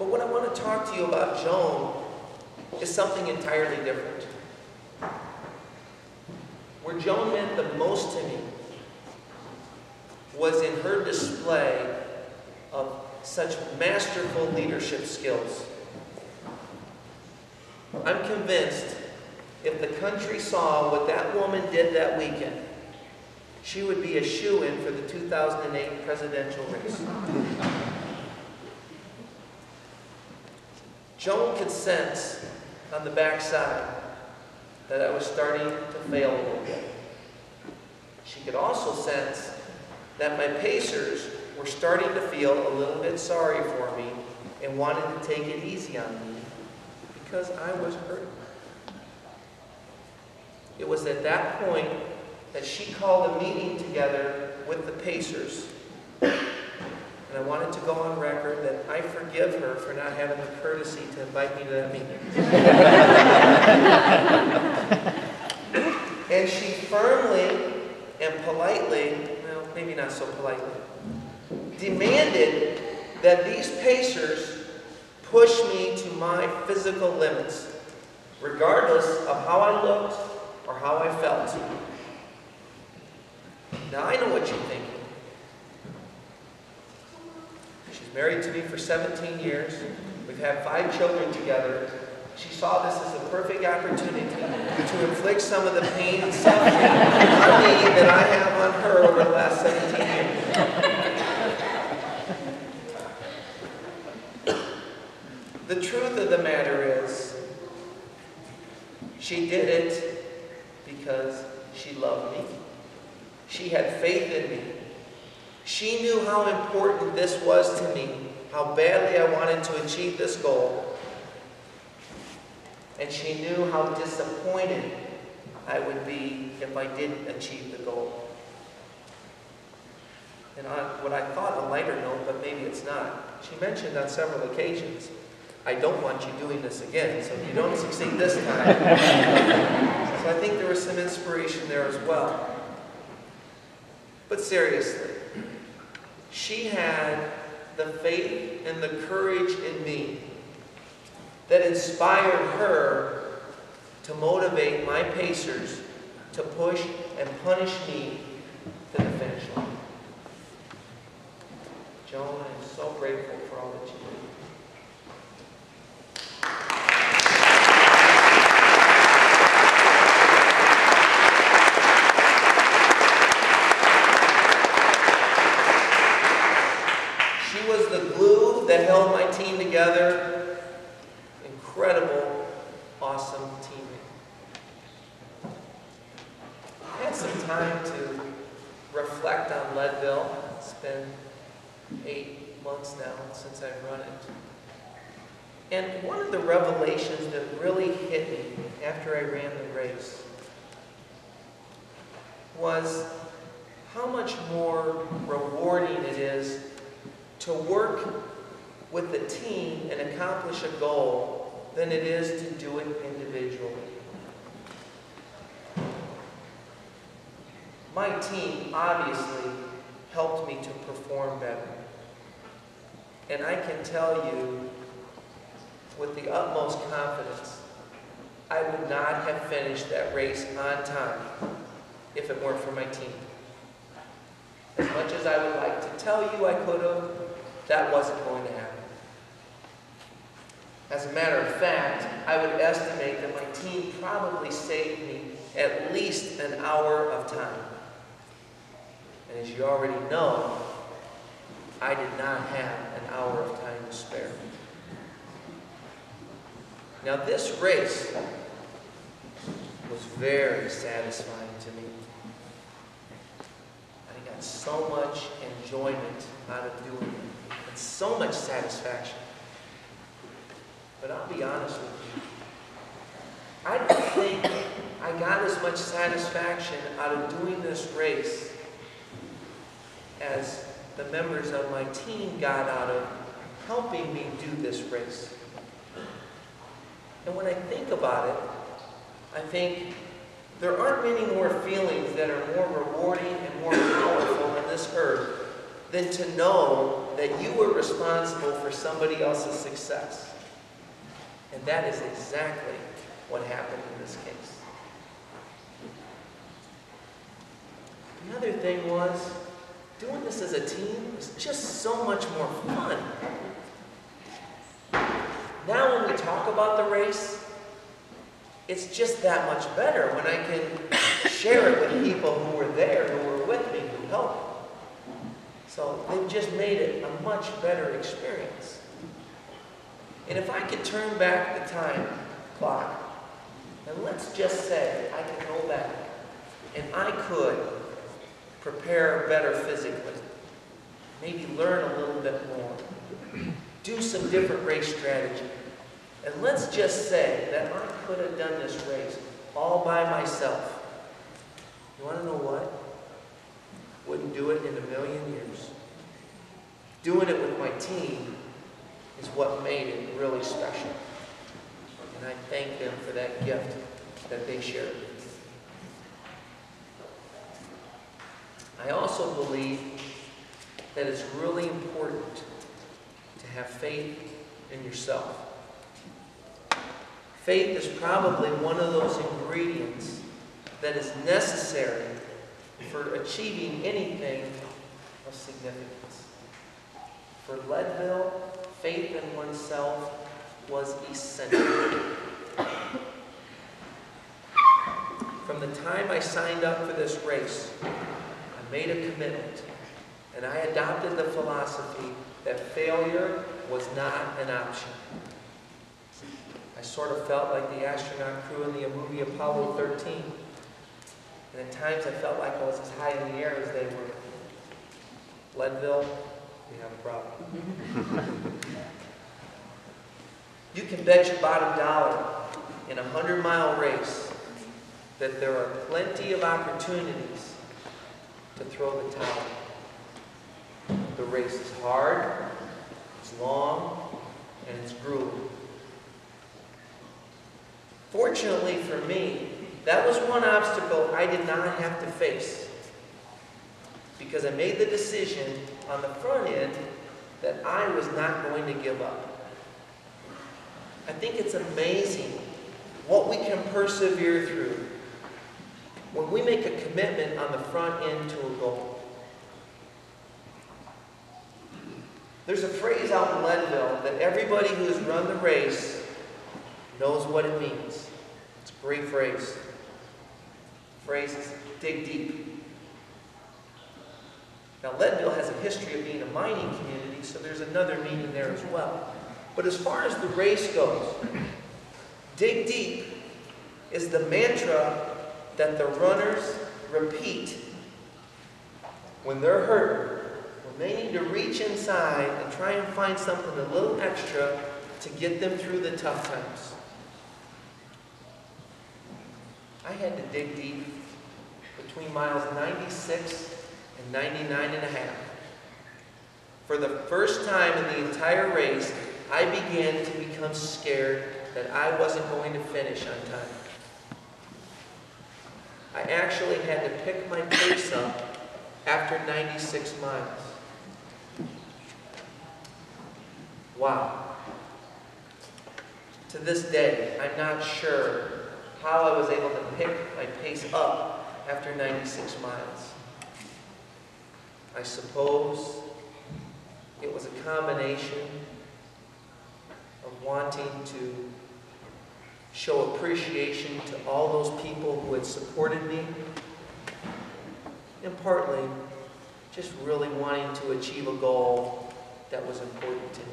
But what I want to talk to you about Joan is something entirely different. Where Joan meant the most to me was in her display of such masterful leadership skills. I'm convinced if the country saw what that woman did that weekend, she would be a shoo-in for the 2008 presidential race. Joan could sense on the backside that I was starting to fail a little bit. She could also sense that my pacers were starting to feel a little bit sorry for me and wanted to take it easy on me because I was hurt. It was at that point that she called a meeting together with the pacers. And I wanted to go on record that I forgive her for not having the courtesy to invite me to that meeting. And she firmly and politely, well, maybe not so politely, demanded that these pacers push me to my physical limits, regardless of how I looked or how I felt. Now I know what you're thinking. She's married to me for 17 years. We've had 5 children together. She saw this as a perfect opportunity to inflict some of the pain and suffering on me that I have on her over the last 17 years. The truth of the matter is, she did it because she loved me. She had faith in me. She knew how important this was to me, how badly I wanted to achieve this goal. And she knew how disappointed I would be if I didn't achieve the goal. And on what I thought a lighter note, but maybe it's not, she mentioned on several occasions, I don't want you doing this again, so if you don't succeed this time. So I think there was some inspiration there as well. But seriously, she had the faith and the courage in me that inspired her to motivate my pacers to push and punish me to the finish line. Joan, I'm so grateful for all that you did. She was the glue that held my team together. Incredible, awesome teammate. I had some time to reflect on Leadville. It's been 8 months now since I've run it. And one of the revelations that really hit me after I ran the race was how much more rewarding it is to work with the team and accomplish a goal than it is to do it individually. My team obviously helped me to perform better. And I can tell you with the utmost confidence, I would not have finished that race on time if it weren't for my team. As much as I would like to tell you I could have, that wasn't going to happen. As a matter of fact, I would estimate that my team probably saved me at least an hour of time. And as you already know, I did not have an hour of time to spare. Now this race was very satisfying to me. I got so much enjoyment out of doing it, and so much satisfaction. But I'll be honest with you, I don't think I got as much satisfaction out of doing this race as the members of my team got out of helping me do this race. And when I think about it, I think there aren't many more feelings that are more rewarding and more powerful on this earth than to know that you were responsible for somebody else's success. And that is exactly what happened in this case. The other thing was, doing this as a team was just so much more fun. Now when we talk about the race, it's just that much better when I can share it with people who were there, who were with me, who helped. So they've just made it a much better experience. And if I could turn back the time clock, and let's just say I could go back and I could prepare better physically, maybe learn a little bit more, do some different race strategy. And let's just say that I could have done this race all by myself. You want to know what? Wouldn't do it in a million years. Doing it with my team is what made it really special. And I thank them for that gift that they shared with me. I also believe that it's really important to have faith in yourself. Faith is probably one of those ingredients that is necessary for achieving anything of significance. For Leadville, faith in oneself was essential. From the time I signed up for this race, I made a commitment, and I adopted the philosophy that failure was not an option. I sort of felt like the astronaut crew in the movie Apollo 13. And at times I felt like I was as high in the air as they were. Leadville, we have a problem. You can bet your bottom dollar in a 100-mile race that there are plenty of opportunities to throw the towel. The race is hard, it's long, and it's grueling. Fortunately for me, that was one obstacle I did not have to face, because I made the decision on the front end that I was not going to give up. I think it's amazing what we can persevere through when we make a commitment on the front end to a goal. There's a phrase out in Leadville that everybody who has run the race knows what it means. It's a great phrase. The phrase is, dig deep. Now, Leadville has a history of being a mining community, so there's another meaning there as well. But as far as the race goes, dig deep is the mantra that the runners repeat when they're hurt, when they need to reach inside and try and find something a little extra to get them through the tough times. I had to dig deep between miles 96 and 99 and a half. For the first time in the entire race, I began to become scared that I wasn't going to finish on time. I actually had to pick my pace up after 96 miles. Wow. To this day, I'm not sure how I was able to pick my pace up after 96 miles. I suppose it was a combination of wanting to show appreciation to all those people who had supported me, and partly just really wanting to achieve a goal that was important to me.